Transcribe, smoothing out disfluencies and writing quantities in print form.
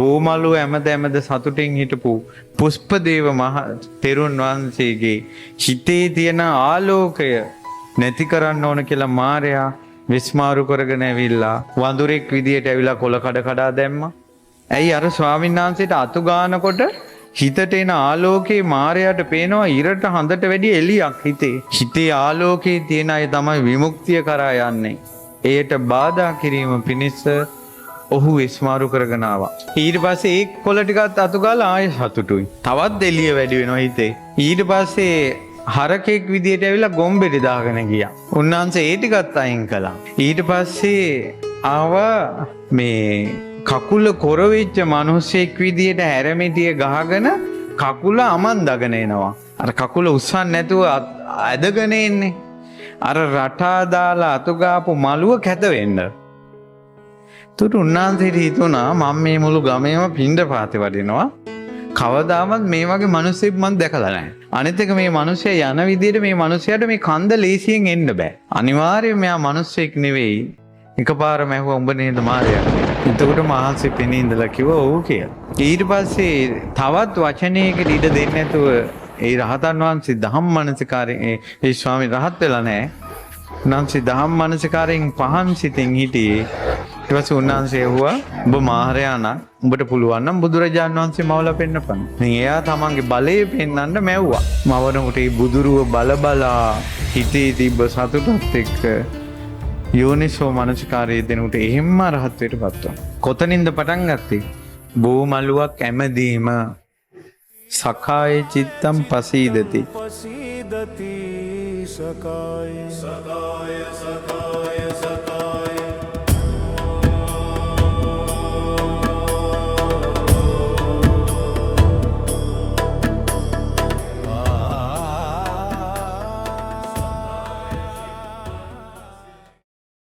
බෝමලු ඇමද සතුටින් හිටපු පුෂ්පදේව මහ තෙරුන් වහන්සේගේ හිතේ තියෙන ආලෝකය නැති කරන්න ඕන කියලා මාරයා විස්මාරු කරගෙන ඇවිල්ලා වඳුරෙක් විදියට ඇවිල්ලා කොළ කඩා දැම්මා. ඇයි අර ස්වාමීන් වහන්සේට අතු ගන්නකොට හිතට එන ආලෝකේ මාරයාට පේනවා ඉරට හඳට වැඩි එළියක් හිතේ. හිතේ ආලෝකේ තියෙන අය තමයි විමුක්තිය කරා යන්නේ. එයට බාධා කිරීම පිණිස ඔහු විස්මාරු කරගෙන ආවා. ඊට පස්සේ ඒ කොළ ටිකත් අතු ගාලා ආයෙ සතුටුයි. තවත් එළිය වැඩි වෙනවා හිතේ. ඊට පස්සේ හරකෙක් විදියට ඇවිල්ලා ගොම්බෙට දාගෙන ගියා. උන්වහන්සේ ඒ ටිකත් අයින් කළා. ඊට පස්සේ ආවා මේ කකුල කොර වෙච්ච මිනිහෙක් විදියට හැරමිටිය ගහගෙන කකුල අමන්දගෙන එනවා. අර කකුල උස්සන්න නැතුව ඇදගෙන එන්නේ. අර රටා දාලා අතු ගාපු මලුව කැත වෙන්න. තුරු උන්වහන්සේට හිතුණා මම මේ මුළු ගමේම පින්ඩ පාතේ වඩිනවා. කවදාවත් මේ වගේ මිනිස්සෙක් මම දැකලා නැහැ. අනිත් එක මේ මිනිස්සයා යන විදිහට මේ මිනිස්සයාට මේ කන්ද ලේසියෙන් එන්න බෑ. අනිවාර්යයෙන් මෙයා මිනිස්සෙක් නෙවෙයි. එකපාරම ඇහුවා උඹ නේද මාර්යා? එතකොට මහන්සි පෙනී ඉඳලා කිව්වා ඔව් කියලා. ඊට පස්සේ තවත් වචනයකට ඉඩ දෙන්නේ නැතුව ඒ රහතන් වහන්සේ ධම්මනසිකාරයෙන් ඒ ස්වාමීන් රහත් වෙලා නැහැ. උන්වහන්සේ ධම්මනසිකාරයෙන් පහන් සිතින් හිටියේ. ඊට පස්සේ උන්වහන්සේ ඇහුවා උඹ මාර්යා නම් උඹට පුළුවන් නම් බුදුරජාණන් වහන්සේ මවලා පෙන්නපන්. ඉතින් එයා තමන්ගේ බලය පෙන්වන්න මැව්වා. මවනකොට ඒ බුදුරුව බලබලා හිතේ තිබ්බ සතුටත් එක්ක යෝනිසෝ මනසිකාරයේ දෙනුට එහෙම්ම රහත්වයට පත් වුණා. කොතනින්ද පටන් ගත්තේ? බෝමලුවක් ඇමදීම සකාය චිත්තම් පසීදති. පසීදති සකාය සකාය සකාය සකාය